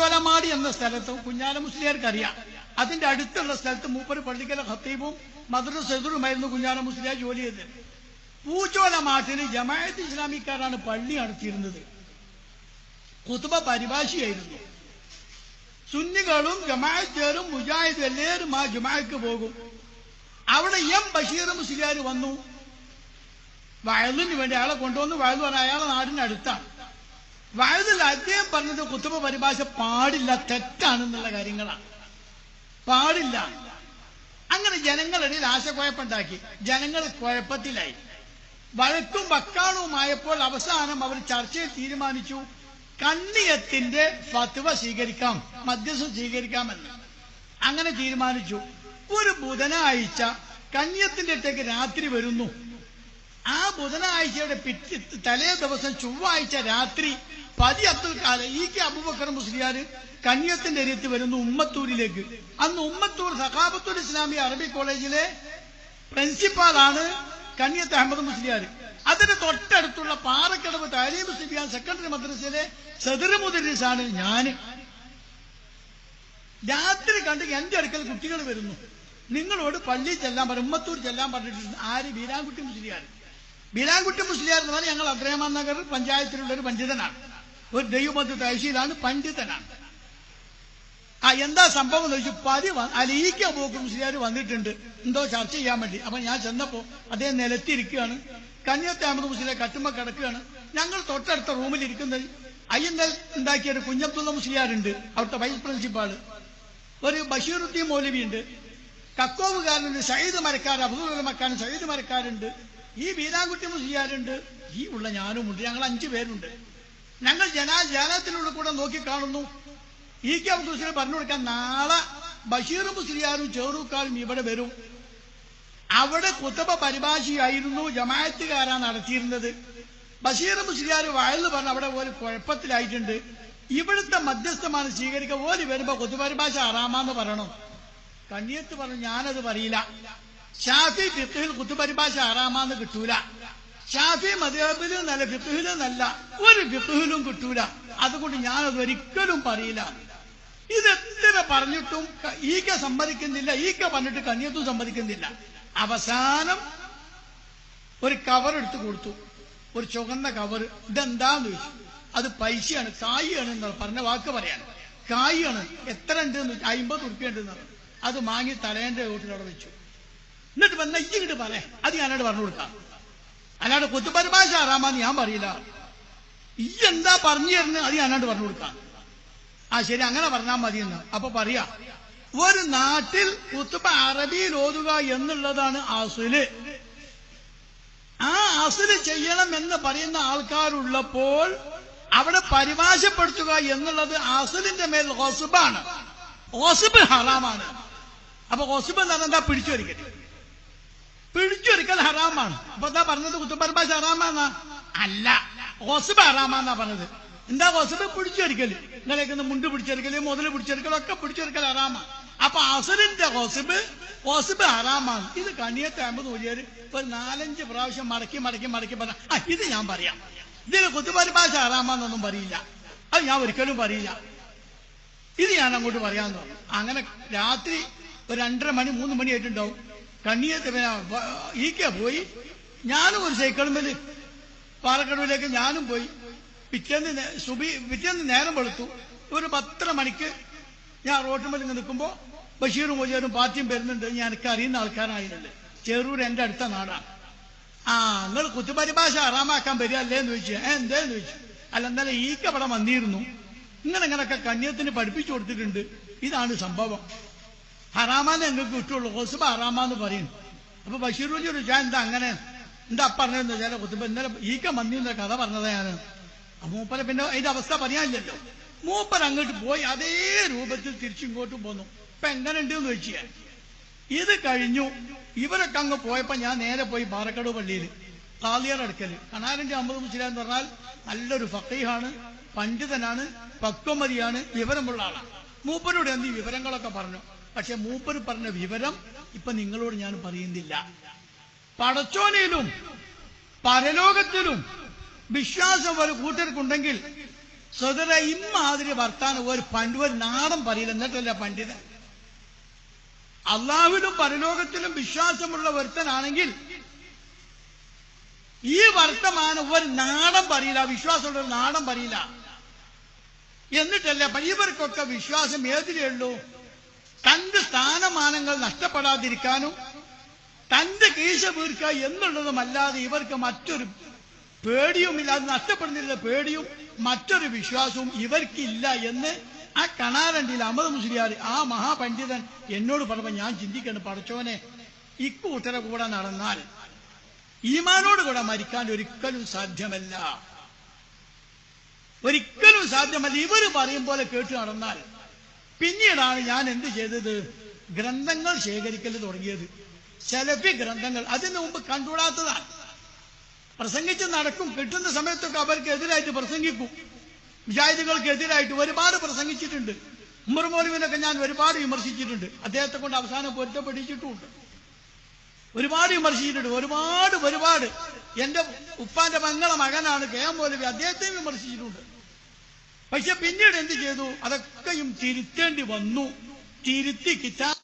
പൂച്ചോലമാടി എന്ന സ്ഥലത്ത് കുഞ്ഞാല മുസ്ലിയാർക്ക് അറിയാം. അതിന്റെ അടുത്തുള്ള സ്ഥലത്ത് മൂപ്പര് പള്ളിക്കലെ ഖത്തീബും മദ്രസ സദറുമായിരുന്നു കുഞ്ഞാല മുസ്ലിയാർ ജോലി ചെയ്തത്. പൂച്ചോലമാട്ടിന് ജമാഅത്ത് ഇസ്ലാമിക്കാരാണ് പള്ളി നടത്തിയിരുന്നത്. ഖുതുബ പരിഭാഷയായിരുന്നു. സുന്നികളും ജമാഅത്തുകാരും മുജാഹിദും എല്ലാവരും ആ ജുമാഅക്ക് പോകും. അവിടെ എം ബഷീർ മുസ്ലിയാർ വന്നു വയലിന് വേണ്ടി. അയാളെ കൊണ്ടുവന്ന് വയൽ പറഞ്ഞ അയാളെ നാടിനടുത്താണ്. വയലിൽ അദ്ദേഹം പറഞ്ഞത് ഖുതുബ പരിഭാഷ പാടില്ല, തെറ്റാണെന്നുള്ള കാര്യങ്ങളാണ്. പാടില്ല. അങ്ങനെ ജനങ്ങളിടയിൽ ആശയക്കുഴപ്പമുണ്ടാക്കി. ജനങ്ങൾ കുഴപ്പത്തിലായി. വഴക്കും വക്കാണവുമായപ്പോൾ അവസാനം അവർ ചർച്ചയിൽ തീരുമാനിച്ചു കണ്ണിയത്തിന്റെ ഫത്വ സ്വീകരിക്കാം, മധ്യസ്ഥം സ്വീകരിക്കാമെന്ന്. അങ്ങനെ തീരുമാനിച്ചു. ഒരു ബുധനാഴ്ച കണ്ണിയത്തിന്റെ അടുത്തേക്ക് രാത്രി വരുന്നു. ആ ബുധനാഴ്ചയുടെ തലേ ദിവസം ചൊവ്വാഴ്ച രാത്രി പതി അബ്ദുൽ ഖാദർ ഇ.കെ. അബൂബക്കർ മുസ്ലിയാർ കണ്ണിയത്തിന്റെ അരിയത്ത് വരുന്നു ഉമ്മത്തൂരിലേക്ക്. അന്ന് ഉമ്മത്തൂർ സഖാഫത്തുൽ ഇസ്ലാമി അറബി കോളേജിലെ പ്രിൻസിപ്പാളാണ് കണ്ണിയത്ത് അഹമ്മദ് മുസ്ലിയാർ. അതിന് തൊട്ടടുത്തുള്ള പാറക്കടവ് താലീബ് സുഫിയാൻ സെക്കൻഡറി മദ്രസയിലെ സദർ മുദരിസാണ് ഞാൻ. രാത്രി കണ്ട് എന്റെ അടുക്കൽ കുട്ടികൾ വരുന്നു. നിങ്ങളോട് പള്ളി ചെല്ലാൻ പറഞ്ഞു, ഉമ്മത്തൂർ ചെല്ലാൻ പറഞ്ഞിട്ടുണ്ട്. ആര്? ബീരാൻകുട്ടി മുസ്ലിയാർ. ബീരാൻകുട്ടി മുസ്ലിയാർ എന്ന് പറഞ്ഞാൽ ഞങ്ങൾ അബ്ദുറഹ്മാൻ നഗർ പഞ്ചായത്തിലുള്ള ഒരു പണ്ഡിതനാണ്. ഒരു ദൈവമത് തഹസീലാണ്, പണ്ഡിതനാണ്. എന്താ സംഭവം എന്ന് ചോദിച്ചു. ഇ.കെ. അബൂബക്കർ മുസ്ലിയാർ വന്നിട്ടുണ്ട് എന്തോ ചർച്ച ചെയ്യാൻ വേണ്ടി. അപ്പൊ ഞാൻ ചെന്നപ്പോ അദ്ദേഹം നിലത്തിരിക്കുകയാണ്. കണ്ണിയത്ത് അഹമ്മദ് മുസ്ലിയാർ കട്ടുമ്പ കിടക്കുകയാണ്. ഞങ്ങൾ തൊട്ടടുത്ത റൂമിൽ ഇരിക്കുന്നത് അയ്യന്തൽ ഉണ്ടാക്കിയ ഒരു കുഞ്ഞബ്ദുള്ള മുസ്ലിയാരുണ്ട്, അവിടുത്തെ വൈസ് പ്രിൻസിപ്പാള്. ഒരു ബഷീറുദ്ദീൻ മൗലവി ഉണ്ട്. കക്കോവുകാരനുണ്ട്, സയ്യിദ് മരക്കാർ, അബ്ദുൽ മക്കാരൻ സയ്യിദ് മരക്കാരുണ്ട്. ഈ ബീരാൻകുട്ടി മുസ്ലിയാരുണ്ട്. ഈ ഉള്ള ഞാനുമുണ്ട്. ഞങ്ങൾ 5 പേരുണ്ട്. ഞങ്ങൾ ജനാലയത്തിലുള്ള കൂടെ നോക്കി കാണുന്നു. ഇ.കെ. അബ്ദുൽ മുസ്ലിയാർ പറഞ്ഞു കൊടുക്കാൻ നാളെ ബഷീർ മുസ്ലിയാരും ചെറുക്കാരും ഇവിടെ വരും. അവിടെ ഖുതുബ പരിഭാഷയായിരുന്നു, ജമാഅത്തുകാരാണ് നടത്തിയിരുന്നത്. ബഷീർ മുസ്ലിയാർ വയലിൽ പറഞ്ഞ് അവിടെ ഒരു കുഴപ്പത്തിലായിട്ടുണ്ട്. ഇവിടുത്തെ മധ്യസ്ഥമാണ് സ്വീകരിക്കുക. ഓല് വരുമ്പോ ഖുതുബ പരിഭാഷ ഹറാമാന്ന് പറയണം. കണ്ണിയത്ത് പറഞ്ഞു ഞാനത് പറയില്ല. ഷാഫി ഫിഖ്ഹിൽ ഖുതുബ പരിഭാഷ ഹറാമാന്ന് കിട്ടൂല. ഷാഫി മദ്ഹബിലും നല്ല ഫിഖ്ഹിലും നല്ല ഒരു ഫിഖ്ഹിലും കിട്ടൂല. അതുകൊണ്ട് ഞാനത് ഒരിക്കലും പറയില്ല. ഇതെത്ര പറഞ്ഞിട്ടും ഇ.കെ. സമ്മതിക്കുന്നില്ല. ഇ.കെ. പറഞ്ഞിട്ട് കണ്ണിയത്തും സമ്മതിക്കുന്നില്ല. അവസാനം ഒരു കവർ എടുത്ത് കൊടുത്തു, ഒരു ചുവന്ന കവർ. ഇതെന്താന്ന് ചോദിച്ചു. അത് പൈസയാണ്, കായാണ് എന്നാണ് പറഞ്ഞ വാക്ക് പറയാൻ. കായാണ്. എത്ര ഉണ്ട്? 50 ഉറുപ്പ്യ ഉണ്ടെന്നാണ്. അത് വാങ്ങി തലേന്റെ വീട്ടിലവിടെ വെച്ചു. എന്നിട്ട് വന്ന ഇങ്ങോട്ട് പറയാം, അത് ഞാനോട് പറഞ്ഞു കൊടുക്കാം. അല്ലാണ്ട് ഖുതുബ പരിഭാഷ ഹറാമാന്ന് ഞാൻ പറയില്ല. ഈ എന്താ പറഞ്ഞു തരുന്നത് അത് ഞാനോട് പറഞ്ഞു കൊടുക്കാം. ശരി, അങ്ങനെ പറഞ്ഞാൽ മതിയെന്ന്. അപ്പൊ പറയാ, ഒരു നാട്ടിൽ ഖുതുബ അറബിയിൽ ഓതുക എന്നുള്ളതാണ് അസ്ല്. ആ അസ്ല് ചെയ്യണം എന്ന് പറയുന്ന ആൾക്കാരുള്ളപ്പോൾ അവിടെ പരിഭാഷപ്പെടുത്തുക എന്നുള്ളത് അസ്ലിന്റെ മേൽ ഗസ്ബാണ്. ഗസ്ബ് ഹറാമാണ്. അപ്പൊ ഗസ്ബ് എന്ന് പറഞ്ഞാൽ എന്താ? പിടിച്ചൊരിക്കൽ. പിടിച്ചൊരിക്കൽ ഹറാമാണ്. അപ്പൊ എന്താ പറഞ്ഞത്? ഖുതുബ പരിഭാഷ ഹറാമാന്നാ? അല്ല, ഗസ്ബ് ഹറാമാന്നാ പറഞ്ഞത്. എന്താ ഗസ്ബ്? പിടിച്ചൊരിക്കൽ. നിങ്ങളേക്കുന്ന മുണ്ട് പിടിച്ചെടുക്കല്, മുതല് പിടിച്ചെടുക്കലൊക്കെ പിടിച്ചെടുക്കൽ ഹറാമാണ്. അപ്പൊ അസ്ലിന്റെ ഗസ്ബ് ഹറാമാണ്. ഇത് കണ്ണിയത്ത് അഹമ്മദ് മുസ്ലിയാർ ഒരു 4-5 പ്രാവശ്യം മടക്കി പറഞ്ഞ ഇത് ഞാൻ പറയാം. ഇതിന് ഖുതുബ പരിഭാഷ ഹറാമാന്നൊന്നും പറയില്ല. അത് ഞാൻ ഒരിക്കലും പറയില്ല. ഇത് ഞാൻ അങ്ങോട്ട് പറയാന്ന് പറഞ്ഞു. അങ്ങനെ രാത്രി ഒരു 2:30 മണി 3 മണി ആയിട്ടുണ്ടാവും. കണ്ണിയത്ത് ഇ.കെ. പോയി. ഞാനും ഒരു സൈക്കിളുമേൽ പാലക്കടവിലേക്ക് ഞാനും പോയി. പിറ്റേന്ന് നേരം വെളുത്തു. ഒരു 10:30 മണിക്ക് ഞാൻ റോട്ടുമേൽ നിൽക്കുമ്പോ ബഷീറും മുജീറും പാർട്ടിയും വരുന്നുണ്ട്. ഞാൻ എനിക്ക് അറിയുന്ന ആൾക്കാരായിരുന്നില്ല. ചെറൂർ എന്റെ അടുത്ത നാടാണ്. നിങ്ങൾ ഖുതുബ പരിഭാഷ ഹറാമാക്കാൻ വരികയല്ലേ എന്ന് ചോദിച്ചു. എന്തേന്ന് ചോദിച്ചു. അല്ല, എന്നാലും ഇ.കെ. അവിടെ വന്നിരുന്നു. ഇങ്ങനെയൊക്കെ കണ്ണിയത്തിന് പഠിപ്പിച്ചു കൊടുത്തിട്ടുണ്ട്. ഇതാണ് സംഭവം. ഹറാമാന്ന് നിങ്ങൾക്ക് കിട്ടുള്ളൂ, ഖുതുബ ഹറാമാന്ന് പറയുന്നു. അപ്പൊ ബഷീർ വലിയ ചോദിച്ചാൽ എന്താ അങ്ങനെ എന്താ പറഞ്ഞതെന്ന് വെച്ചാൽ ഖുതുബ ഇന്നലെ ഇ.കെ. മന്ദിന്റെ കഥ പറഞ്ഞതാ ഞാൻ. മൂപ്പരെ പിന്നെ അതിന്റെ അവസ്ഥ പറയാനില്ലല്ലോ. മൂപ്പർ അങ്ങോട്ട് പോയി അതേ രൂപത്തിൽ തിരിച്ചിങ്ങോട്ടും പോന്നു. ഇപ്പൊ എങ്ങനെ ഉണ്ട് എന്ന് ചോദിച്ചാൽ ഇത് കഴിഞ്ഞു. ഇവരൊക്കെ അങ്ങ് പോയപ്പോ ഞാൻ നേരെ പോയി പാറക്കടവ് പള്ളിയിൽ ഖാദിയാർ അടുക്കല്. കണാരന്റെ അഹമ്മദ് മുസ്ലിയാർ എന്ന് പറഞ്ഞാൽ നല്ലൊരു ഫഖീഹാണ്, പണ്ഡിതനാണ്, പക്വമതിയാണ്, വിവരമുള്ള ആളാണ്. മൂപ്പരോട് എന്ത് വിവരങ്ങളൊക്കെ പറഞ്ഞു. പക്ഷെ മൂപ്പര് പറഞ്ഞ വിവരം ഇപ്പൊ നിങ്ങളോട് ഞാൻ പറയുന്നില്ല. പടച്ചോനിലും പരലോകത്തിലും വിശ്വാസം ഒരു കൂട്ടർക്കുണ്ടെങ്കിൽ സ്വതര ഇമ്മാതിരി വർത്താനം ഒരു നാടൻ പറയില്ല. എന്നിട്ടല്ല പണ്ഡിതൻ. അള്ളാഹുവിലും പരലോകത്തിലും വിശ്വാസമുള്ള ഒരുത്തനാണെങ്കിൽ ഈ വർത്തമാനം ഒരു നാടൻ പറയില്ല, വിശ്വാസമുള്ള ഒരു നാടൻ പറയില്ല. എന്നിട്ടല്ല ഇവർക്കൊക്കെ വിശ്വാസം ഏതിലേ ഉള്ളൂ? തന്റെ സ്ഥാനമാനങ്ങൾ നഷ്ടപ്പെടാതിരിക്കാനും തന്റെ കീശ വീർക്കുക എന്നുള്ളതുമല്ലാതെ ഇവർക്ക് മറ്റൊരു പേടിയുമില്ല. അത് നഷ്ടപ്പെടുന്നില്ല പേടിയും മറ്റൊരു വിശ്വാസവും ഇവർക്കില്ല എന്ന് ആ കണാരണ്ടിയിൽ അഹമ്മദ് മുസ്ലിയാർ, ആ മഹാപണ്ഡിതൻ എന്നോട് പറഞ്ഞപ്പോൾ ഞാൻ ചിന്തിക്കണം, പടച്ചോനെ ഇക്കൂട്ടരെ കൂടെ നടന്നാൽ ഈമാനോട് കൂടെ മരിക്കാൻ ഒരിക്കലും സാധ്യമല്ല, ഒരിക്കലും സാധ്യമല്ല. ഇവര് പറയും പോലെ കേട്ട് നടന്നാൽ. പിന്നീടാണ് ഞാൻ എന്ത് ചെയ്തത്? ഗ്രന്ഥങ്ങൾ ശേഖരിക്കൽ തുടങ്ങിയത്. സലഫി ഗ്രന്ഥങ്ങൾ അതിനു മുമ്പ് കണ്ടുകൂടാത്തതാണ്. പ്രസംഗിച്ച് നടക്കും, കിട്ടുന്ന സമയത്തൊക്കെ അവർക്ക് എതിരായിട്ട് പ്രസംഗിക്കും. മുജാഹിദുകൾക്ക് എതിരായിട്ട് ഒരുപാട് പ്രസംഗിച്ചിട്ടുണ്ട്. ഉമർ മൗലവിനൊക്കെ ഞാൻ ഒരുപാട് വിമർശിച്ചിട്ടുണ്ട്. അദ്ദേഹത്തെ കൊണ്ട് അവസാനം പൊരുത്തപ്പെടിച്ചിട്ടുമുണ്ട്. ഒരുപാട് വിമർശിച്ചിട്ടുണ്ട്. ഒരുപാട് എന്റെ ഉപ്പാന്റെ മംഗള മകനാണ് കെ എം മൗലവി, അദ്ദേഹത്തെയും വിമർശിച്ചിട്ടുണ്ട്. പക്ഷെ പിന്നീട് എന്ത് ചെയ്തു? അതൊക്കെയും തിരുത്തേണ്ടി വന്നു. തിരുത്തി കിതാബ്